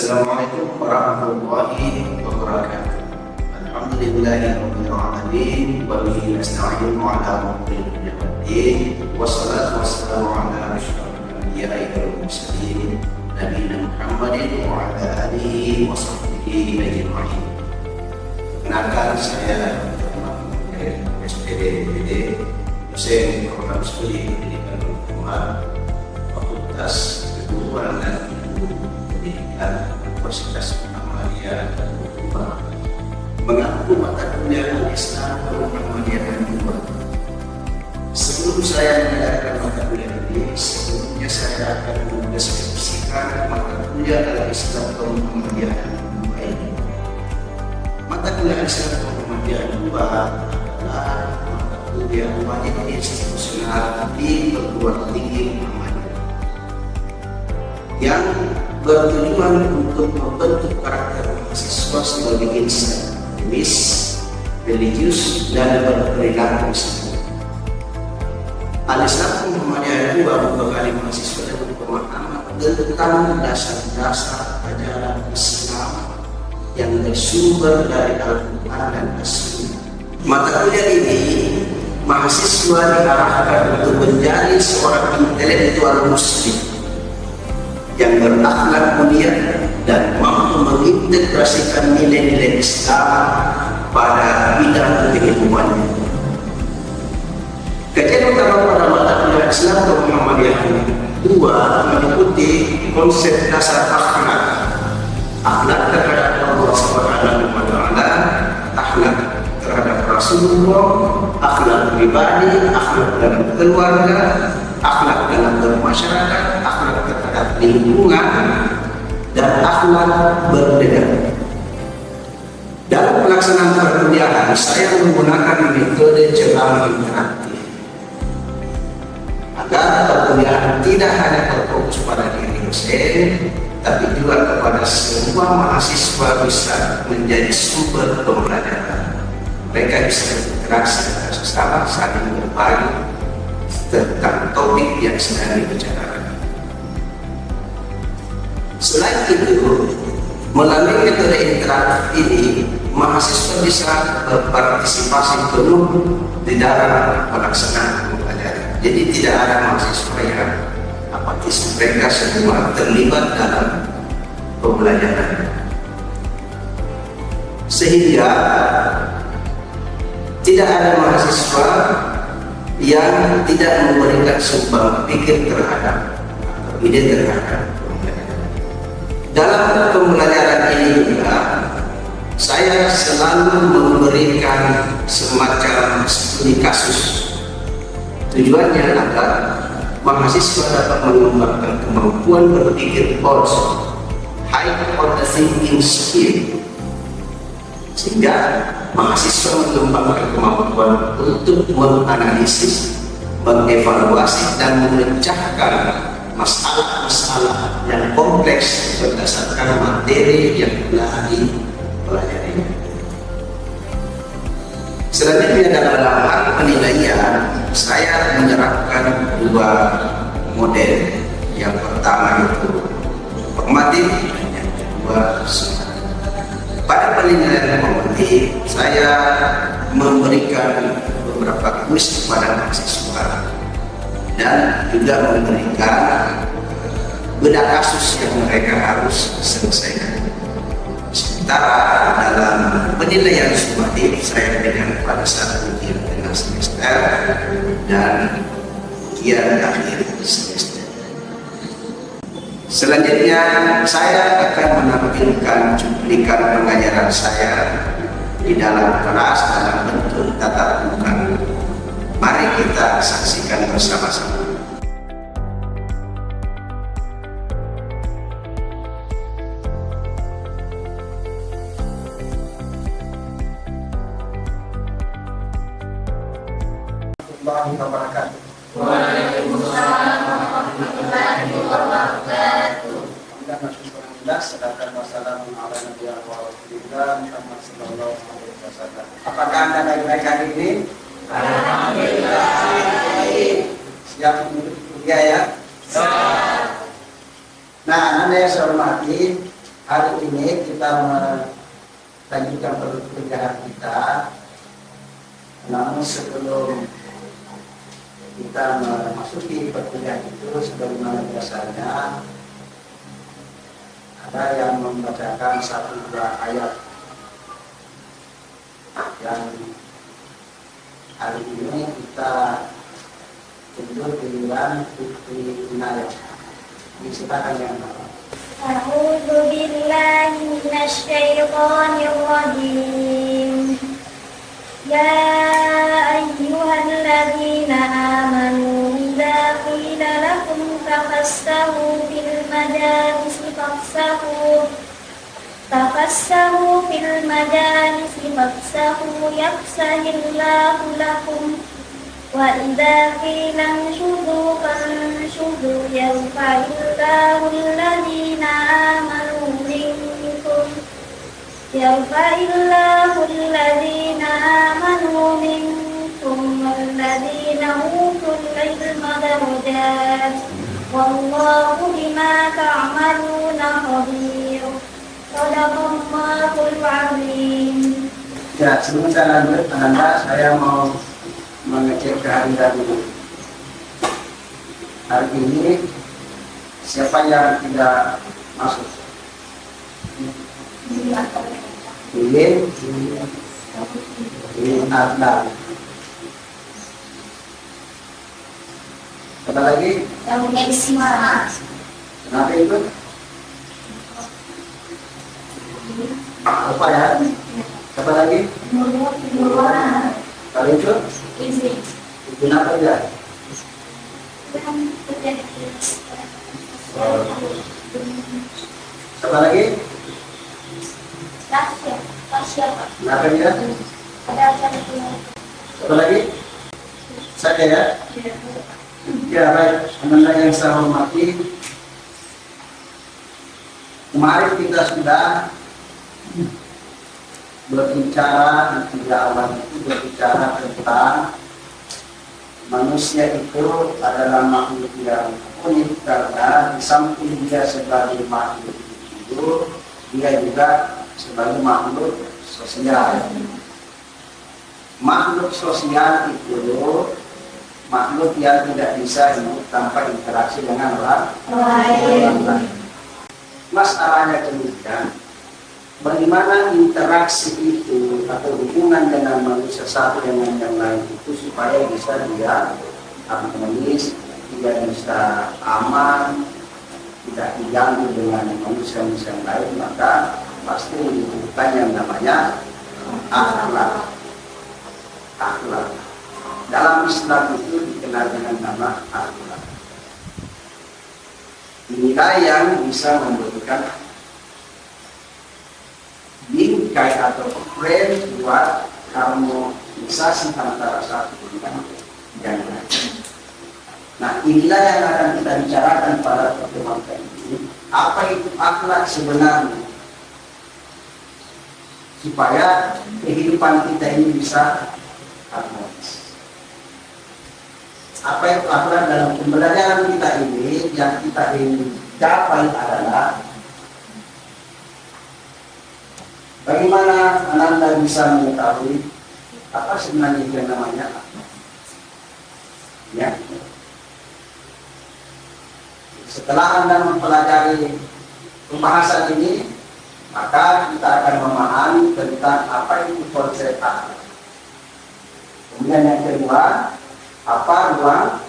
Assalamualaikum warahmatullahi wabarakatuh. Alhamdulillahirabbil alamin wa bihi nasta'inu ala umuri dunya waddin. Wassalatu wassalamu ala asyrofil anbiya'i wal mursalin nabiyina Muhammadin wa ala alihi wa sahbihi ajma'in. Perkenalkan, saya SPD dosen program studi pendidikan hukum Fakultas Keguruan dan Pendidikan Universitas Muhammadiyah dan Hukum mengaku mata kuliah Islam Muhammadiyah dan Hukum. Sebelum saya mendengarkan mata kuliah ini, sebelumnya saya akan mendeskripsikan mata kuliah Islam Muhammadiyah dan Hukum ini. Mata kuliah Islam Muhammadiyah dan Hukum adalah mata kuliah wajib institusional di perguruan tinggi Muhammadiyah yang bertujuan untuk membentuk karakter mahasiswa sebagai insan akademis, religius, dan berperilaku Islam. Al-Islam Muhammadiyah juga membekali mahasiswa dengan pemahaman tentang dasar-dasar ajaran Islam yang bersumber dari Al-Quran dan As-Sunnah. Mata kuliah ini mahasiswa diarahkan untuk menjadi seorang intelektual muslim yang berakhlak mulia dan mampu mengintegrasikan nilai-nilai Islam pada bidang kehidupannya. Kajian utama pada mata kuliah Islam Muhammadiyah dua meliputi konsep dasar akhlak terhadap Allah Subhanahu wa Ta'ala, akhlak terhadap Rasulullah, akhlak pribadi, akhlak dalam keluarga, akhlak dalam bermasyarakat, akhlak terhadap lingkungan, dan akhlak bernegara. Dalam pelaksanaan perkuliahan, saya menggunakan metode ceramah interaktif agar perkuliahan tidak hanya terfokus pada diri dosen, tapi juga kepada semua mahasiswa bisa menjadi sumber pembelajaran. Mereka bisa berinteraksi dengan sesama, saling berbagi tentang topik yang sedang dibicarakan. Selain itu, melalui metode interaktif ini, mahasiswa bisa berpartisipasi penuh di dalam pelaksanaan pembelajaran. Jadi tidak ada mahasiswa yang apatis, mereka semua terlibat dalam pembelajaran. Sehingga tidak ada mahasiswa yang tidak memberikan sumbang pikir terhadap atau ide terhadap pembelajaran. Dalam pembelajaran ini juga saya selalu memberikan semacam studi kasus. Tujuannya agar mahasiswa dapat mengembangkan kemampuan berpikir polos, high order thinking skill, sehingga mahasiswa mengembangkan kemampuan untuk menganalisis, mengevaluasi, dan memecahkan masalah-masalah yang kompleks berdasarkan materi yang telah dipelajarinya. Selanjutnya, dalam hal penilaian, saya menerapkan dua model. Yang pertama itu formatif, dan yang kedua sumatif. Pada penilaian formatif, saya memberikan beberapa kuis kepada mahasiswa dan juga memberikan bedah kasus yang mereka harus selesaikan. Sementara dalam penilaian sumatif, saya berikan pada saat ujian tengah semester dan ujian akhir semester. Selanjutnya, saya akan menampilkan cuplikan pengajaran saya di dalam kelas dalam bentuk tatap muka. Mari kita saksikan bersama-sama. Waalaikumsalam warahmatullahi wabarakatuh. Sedangkan wassalamu ala nabiyina wa rasulillah Muhammad sallallahu alaihi wasallam. Apakah Anda baik-baik hari ini? Alhamdulillah baik. Siap untuk kuliah ya? Siap. Nah, Anda yang saya hormati, Hari ini kita melanjutkan perbincangan kita. Namun sebelum kita memasuki perbincangan itu, sebagaimana biasanya ada yang membacakan satu dua ayat yang hari ini kita tunjuk giliran Putri Inayah. Silakan yang A'udzu billahi minasyaitonir rajim. Ya ayyuhalladzina amanu idza qila lakum tafassahu fil majalisi fafsahu yafsahillahu lakum wa idza qila anshudu fanshudu yarfa'illahu alladhina amanu minkum walladhina utul ilma darajat wallahu bima ta'maluna khabir. Shadaqallahul azim. Ya, sebelum saya lanjut, saya mau mengecek kehadiran dulu. Hari ini siapa yang tidak masuk? Ini Adnan. Apa lagi? Kenapa itu? Apa ya? Apa lagi? Kalau itu? Kenapa ya? Apa lagi? Kenapa ya? Apa lagi? Saya ya? Ya baik, teman-teman yang saya hormati, kemarin kita sudah berbicara di awal itu berbicara tentang manusia itu adalah makhluk yang unik karena di samping dia sebagai makhluk itu, dia juga sebagai makhluk sosial. Makhluk sosial itu makhluk yang tidak bisa hidup tanpa interaksi dengan orang lain. Masalahnya kemudian, bagaimana interaksi itu atau hubungan dengan manusia satu dengan yang lain itu supaya bisa dia harmonis, tidak bisa aman, tidak diganggu dengan manusia-manusia yang lain, maka pasti dibutuhkan yang namanya akhlak. Akhlak dalam Islam itu dikenal dengan nama akhlak. Inilah yang bisa memberikan bingkai atau frame buat harmonisasi antara satu dengan yang lain. Nah, inilah yang akan kita bicarakan pada pertemuan kali ini. Apa itu akhlak sebenarnya? Supaya kehidupan kita ini bisa harmonis. Apa itu akhlak dalam pembelajaran kita ini? Yang kita ingin capai adalah bagaimana Anda bisa mengetahui apa sebenarnya yang namanya akhlak. Ya. Setelah Anda mempelajari pembahasan ini, maka kita akan memahami tentang apa itu konsep akhlak. Kemudian yang kedua, apa ruang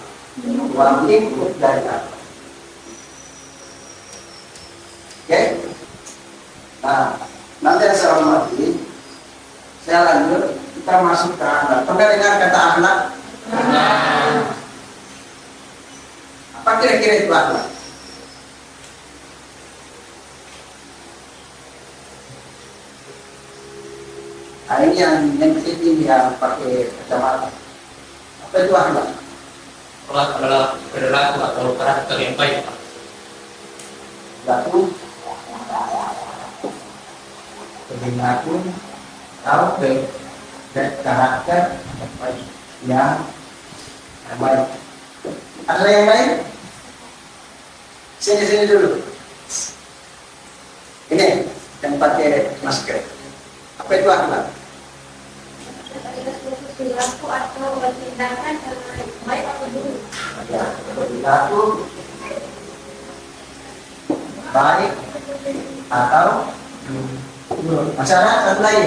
lingkup dari akhlak. Oke? Nah, nanti saya hormati, saya lanjut, kita masuk ke akhlak. Pernah dengar kata akhlak? Apa kira-kira itu akhlak? Nah, ini yang ini yang pakai kacamata. Apa itu akhlak? Akhlak adalah perilaku atau karakter yang baik. Perilaku atau karakter yang baik. Ada yang lain? Sini dulu. Ini yang pakai masker. Apa itu akhlak? Perilaku atau tindakan baik atau buruk. Ya, perilaku baik atau buruk. Masyarakat satu lagi.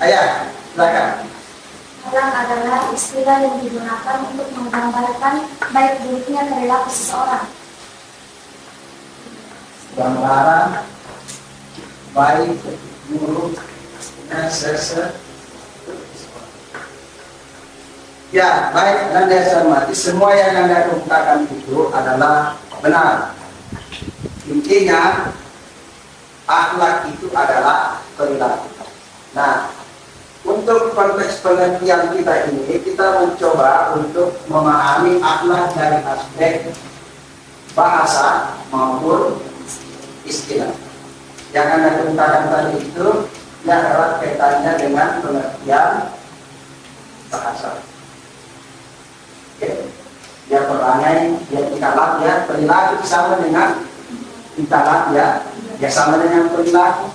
Ayah, silakan. Akhlak adalah istilah yang digunakan untuk menggambarkan baik buruknya perilaku seseorang. Gambaran baik buruk ya, baik dan saya hormati, semua yang Anda kemukakan itu adalah benar. Intinya akhlak itu adalah perilaku. Nah, untuk konteks pengertian kita ini, kita mencoba untuk memahami akhlak dari aspek bahasa maupun istilah. Yang Anda kemukakan tadi itu yang erat kaitannya dengan pengertian bahasa. Oke. Dia perangai, dia tingkah ya, perilaku sama dengan tingkah ya sama dengan perilaku,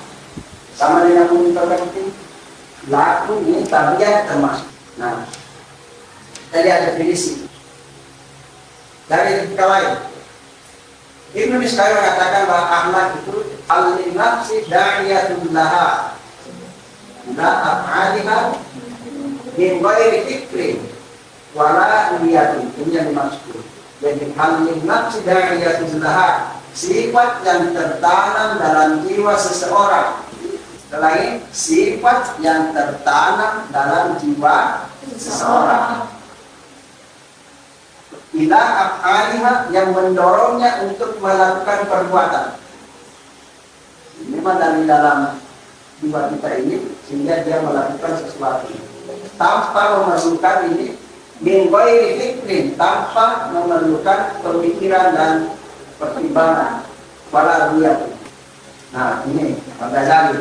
sama dengan mengintervensi. Laku ini tabiat termasuk. Nah, tadi ada definisi dari kawan. Ibnu Miskal mengatakan bahwa akhlak itu al-nafsi da'iyatun laha la af'aliha min ghairi fikrin wala niyatin. Ini yang dimaksud. Jadi al-nafsi da'iyatun laha, sifat yang tertanam dalam jiwa seseorang. Selain sifat yang tertanam dalam jiwa seseorang. Ila af'aliha, yang mendorongnya untuk melakukan perbuatan. Memang dari dalam jiwa kita ini sehingga dia melakukan sesuatu tanpa memerlukan ini min ghairi fikrin, tanpa memerlukan pemikiran dan pertimbangan wala riyat. Nah, ini Al-Ghazali.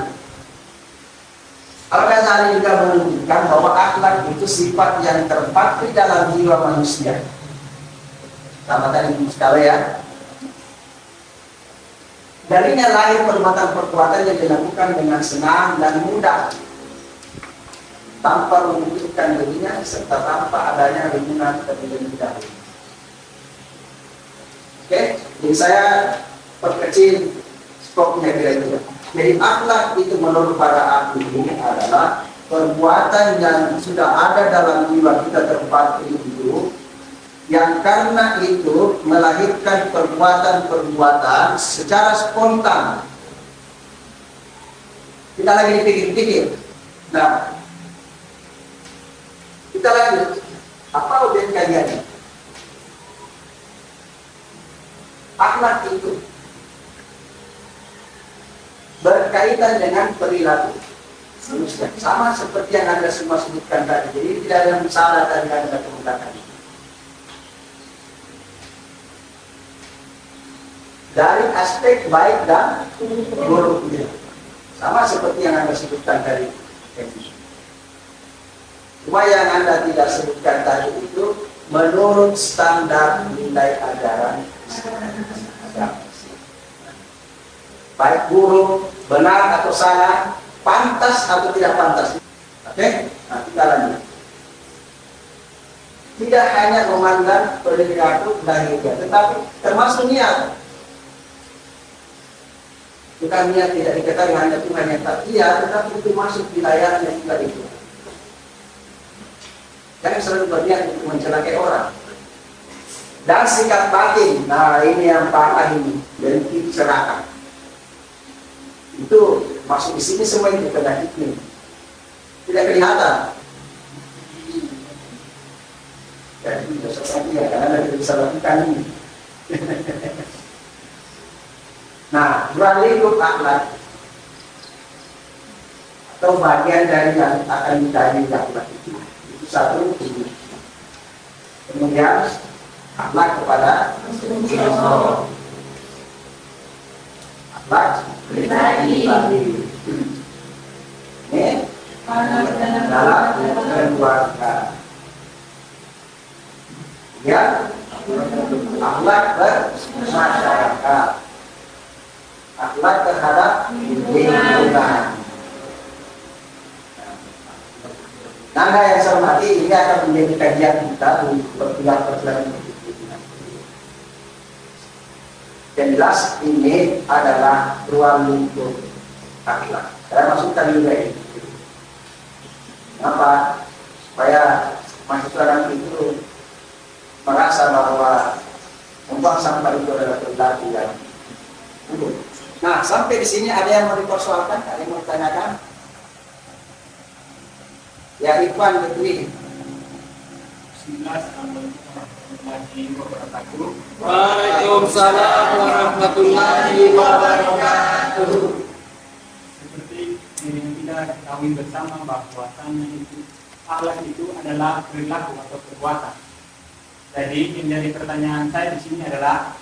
Al-Ghazali juga menunjukkan bahwa akhlak itu sifat yang terpatri dalam jiwa manusia. Sama tadi sekali ya. Darinya lahir perbuatan-perbuatan yang dilakukan dengan senang dan mudah, tanpa memikirkan dirinya serta tanpa adanya hubungan terlebih dahulu. Oke, jadi saya perkecil skopnya kira-kira. Jadi akhlak itu menurut para ahli ini adalah perbuatan yang sudah ada dalam jiwa kita terpatri itu, yang karena itu melahirkan perbuatan-perbuatan secara spontan. Kita lagi dipikir-pikir. Nah, kita lanjut. Apa objek kajiannya? Akhlak itu berkaitan dengan perilaku manusia, sama seperti yang Anda semua sebutkan tadi. Jadi tidak ada masalah tadi yang Anda kemukakan. Dari aspek baik dan buruknya, sama seperti yang Anda sebutkan tadi. Cuma yang Anda tidak sebutkan tadi itu menurut standar nilai ajaran agama. Baik buruk, benar atau salah, pantas atau tidak pantas. Oke? Nah, kita lanjut. Tidak hanya memandang perilaku lahiriah, tetapi termasuk niat. Bukan niat tidak diketahui hanya Tuhan yang tak iya, tetapi itu masuk wilayahnya juga itu. Jangan selalu berniat untuk mencelakai orang. Dan sikap batin, nah ini yang parah ini, dengki serakah. Itu masuk di sini semua itu penyakit ini. Tidak kelihatan. Jadi tidak seperti ya, karena tidak bisa lakukan ini. Nah, dua lingkup akhlak atau bagian dari yang akan dikaji akhlak itu satu ini. Kemudian akhlak kepada Allah. Akhlak pribadi. Ini dalam keluarga. Ya, akhlak bermasyarakat. akhlak terhadap lingkungan. Nanda yang saya hormati, ini akan menjadi kajian kita untuk perkuliahan yang jelas ini adalah ruang lingkup akhlak. Saya masukkan juga ini. Kenapa? Supaya mahasiswa nanti itu merasa bahwa membuang sampah itu adalah perilaku yang buruk. Nah, sampai di sini ada yang mau dipersoalkan, ada yang mau ditanyakan? Ya, Ikhwan Betri. Waalaikumsalam warahmatullahi wabarakatuh. Seperti yang kita ketahui bersama bahwasannya itu akhlak itu adalah perilaku atau perbuatan. Jadi yang jadi pertanyaan saya di sini adalah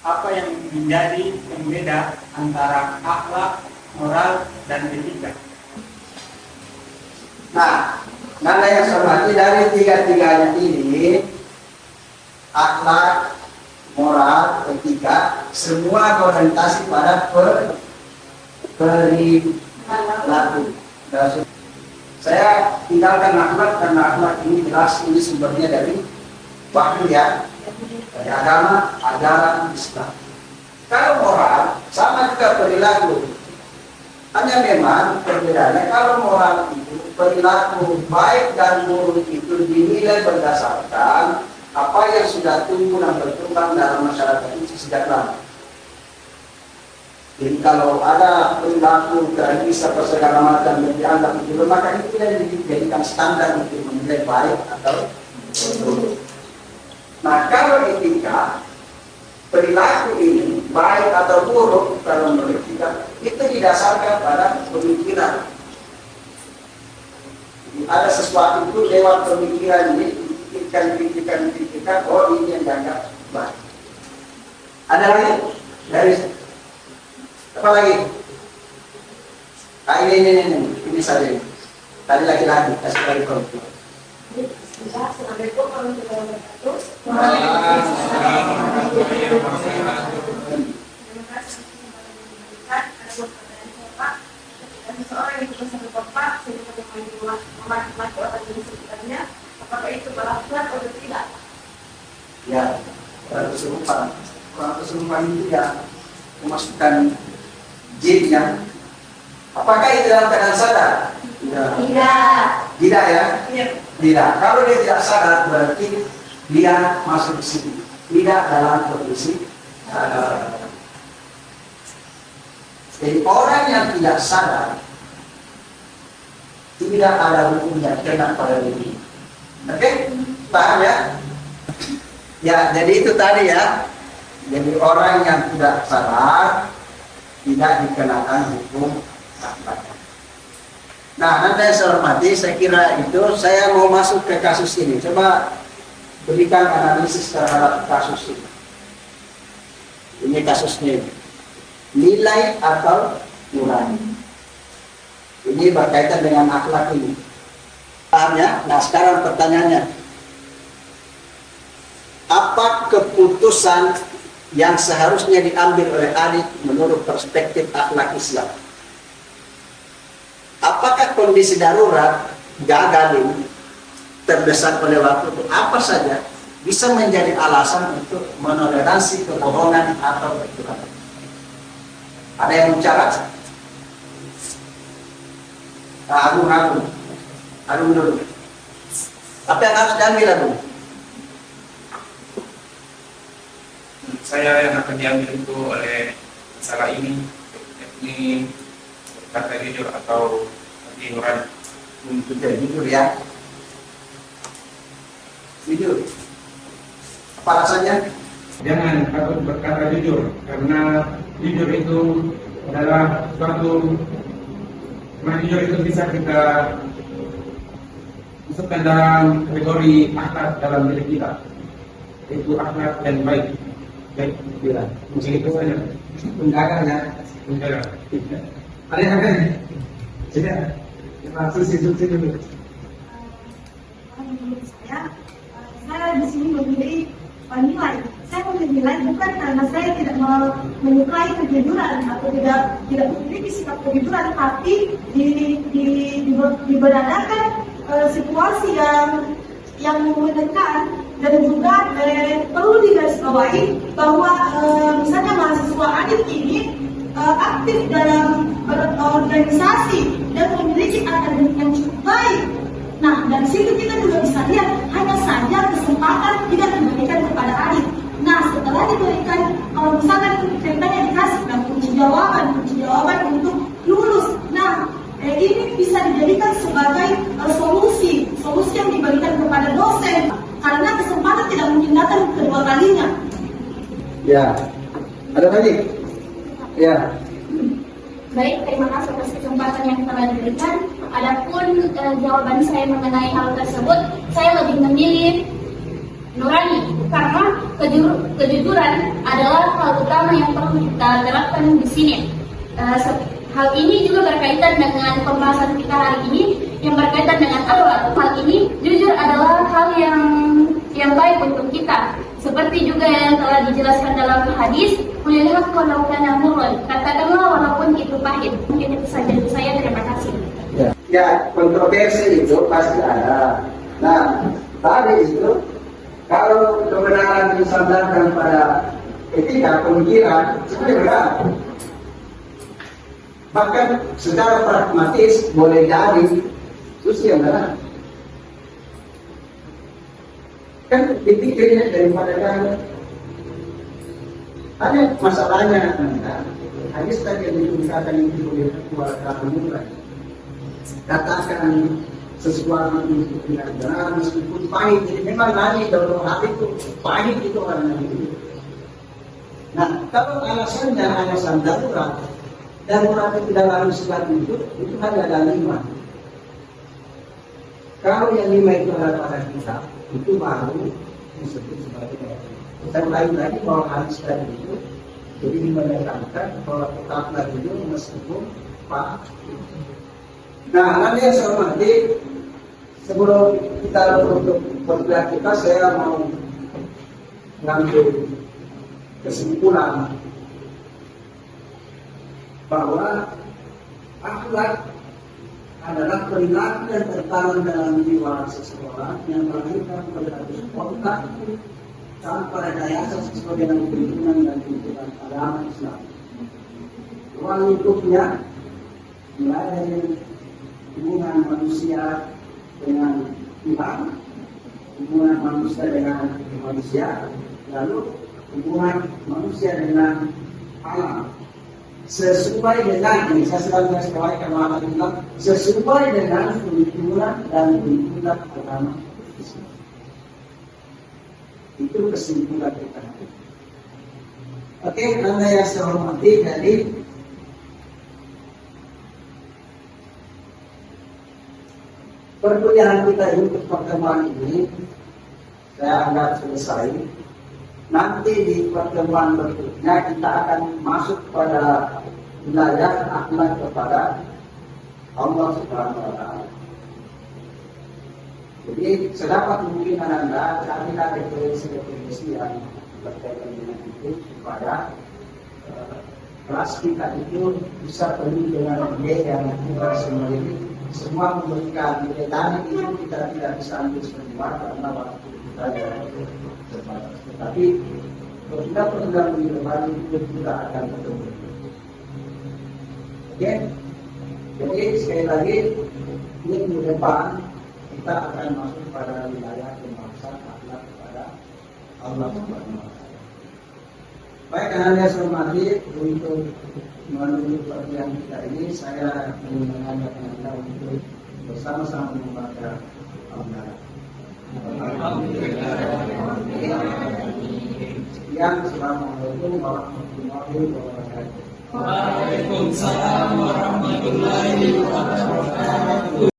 apa yang menjadi pembeda antara akhlak, moral, dan etika? Nah, Nanda yang saya hormati, dari tiga-tiganya ini, akhlak, moral, etika, semua berorientasi pada perilaku. Saya tinggalkan akhlak karena akhlak ini jelas ini sumbernya dari wahyu ya, dari agama, ajaran Islam. Kalau moral sama juga perilaku. Hanya memang perbedaannya kalau moral itu perilaku baik dan buruk itu dinilai berdasarkan apa yang sudah tumbuh dan berkembang dalam masyarakat itu sejak lama. Jadi kalau ada perilaku tradisi atau segala macam yang dianggap itu, maka itu tidak dijadikan standar untuk menilai baik atau buruk. Nah, kalau etika, perilaku ini baik atau buruk kalau menurut kita itu didasarkan pada pemikiran. Jadi, ada sesuatu itu lewat pemikiran ini dipikirkan, oh ini yang dianggap baik. Ada lagi dari apa lagi? Nah, ini saja. Tadi lagi kasih lagi konflik. Assalamualaikum warahmatullahi wabarakatuh. Terima kasih Pak. Ada pertanyaan saya Pak. Dan seseorang yang berusaha sama Bapak, saya bagaimana memaki orang yang sekitarnya, apakah itu berlakukan atau tidak? Ya, kesurupan. Orang kesurupan itu ya memasukkan jinnya. Apakah itu dalam keadaan sadar? Tidak. Tidak ya? Iya. Tidak. Kalau dia tidak sadar berarti dia masuk di sini. Tidak dalam kondisi sadar. Jadi orang yang tidak sadar tidak ada hukumnya kena pada diri. Oke? Paham ya? Ya, jadi itu tadi ya. Jadi orang yang tidak sadar tidak dikenakan hukum akhlak. Nah, nanti saya hormati, saya kira itu saya mau masuk ke kasus ini. Coba berikan analisis terhadap kasus ini. Ini kasusnya. Nilai atau nurani. Ini berkaitan dengan akhlak ini. Paham ya? Nah, sekarang pertanyaannya. Apa keputusan yang seharusnya diambil oleh adik menurut perspektif akhlak Islam? Apakah kondisi darurat, gagal ini, terdesak oleh waktu itu, apa saja bisa menjadi alasan untuk menoleransi kebohongan atau kecurangan? Ada yang bicara? Agung dulu. Apa yang harus diambil, Agung? Saya yang akan diambil itu oleh masalah ini, yakni kata jujur atau hati nurani. Sudah jujur ya. Jujur. Apa rasanya? Jangan takut berkata jujur, karena jujur itu adalah suatu, jujur itu bisa kita masukkan dalam kategori akhlak dalam diri kita, yaitu akhlak yang baik. Baik, bila mungkin itu saja. Menjaga ya. Menjaga. Ada yang lain? Tidak. Maksud dulu. Menurut saya di sini memilih nilai. Saya dinilai bukan karena saya tidak menyukai kejujuran atau tidak memiliki sikap kejujuran, tapi diberadakan situasi yang menekan. Dan juga perlu digarisbawahi bahwa misalnya mahasiswa Adit ini aktif dalam berorganisasi dan memiliki akademik yang cukup baik. Nah, dari situ kita juga bisa lihat hanya saja kesempatan tidak diberikan kepada Adit. Nah, setelah diberikan, kalau misalkan ceritanya dikasih kunci jawaban untuk lulus. Nah, ini bisa dijadikan sebagai solusi yang diberikan kepada dosen. Karena kesempatan tidak mungkin datang kedua kalinya. Ya, ada lagi? Ya. Baik, terima kasih atas kesempatan yang telah diberikan. Adapun jawaban saya mengenai hal tersebut, saya lebih memilih nurani karena kejujuran adalah hal utama yang perlu kita terapkan di sini. Hal ini juga berkaitan dengan pembahasan kita hari ini yang berkaitan dengan akhlak. Hal ini jujur adalah hal yang baik untuk kita. Seperti juga yang telah dijelaskan dalam hadis, "Kulillah walau kana murran." Katakanlah walaupun itu pahit. Mungkin itu saja dari saya. Terima kasih. Ya, kontroversi itu pasti ada. Nah, tadi itu kalau kebenaran disandarkan pada etika pemikiran, sebenarnya benar. Bahkan secara pragmatis boleh jadi terus yang benar. Kan dipikirnya daripada kamu. Hanya masalahnya hadis tadi yang digunakan itu boleh keluar kamu. Katakan sesuatu itu tidak benar meskipun pahit. Jadi memang lagi dalam hati itu pahit itu orang itu. Nah, kalau alasannya alasan darurat itu dalam surat itu hanya ada 5. Kalau yang 5 itu adalah pada kita, itu baru disebut sebagai darurat. Kita ulangi lagi bahwa hadis tadi itu jadi menerangkan bahwa tetaplah itu meskipun pahit. Nah, nanti yang saya hormati, sebelum kita untuk bergerak kita, saya mau mengambil kesimpulan bahwa akhlak adalah perilaku yang tertanam dalam jiwa seseorang yang melahirkan perilaku spontan tanpa rekayasa sesuai dengan tuntunan dan tuntunan agama Islam. Ruang lingkupnya mulai dari hubungan manusia dengan Tuhan, hubungan manusia dengan manusia, lalu hubungan manusia dengan alam. Sesuai dengan, ini saya selalu garisbawahi karena bilang sesuai dengan tuntunan dan tuntunan agama Islam. Itu kesimpulan kita. Oke, Anda yang saya hormati, jadi perkuliahan kita untuk pertemuan ini saya anggap selesai. Nanti di pertemuan berikutnya kita akan masuk pada wilayah akhlak kepada Allah Subhanahu wa Ta'ala. Jadi sedapat mungkin Anda carilah referensi yang berkaitan dengan itu supaya kelas kita itu bisa penuh dengan ide yang kita semua memberikan nilai tadi itu kita tidak bisa ambil semua karena waktu kita terbatas. Tetapi kalau kita perlukan di depan itu kita akan bertemu. Oke? Jadi sekali lagi minggu depan kita akan masuk pada wilayah pembahasan akhlak kepada Allah Subhanahu wa Ta'ala. Baik, Anda hormati, untuk menuju perkuliahan kita ini saya ingin mengajak Anda untuk bersama-sama membaca Al-Quran. Sekian, Assalamualaikum warahmatullahi wabarakatuh. Waalaikumsalam warahmatullahi wabarakatuh.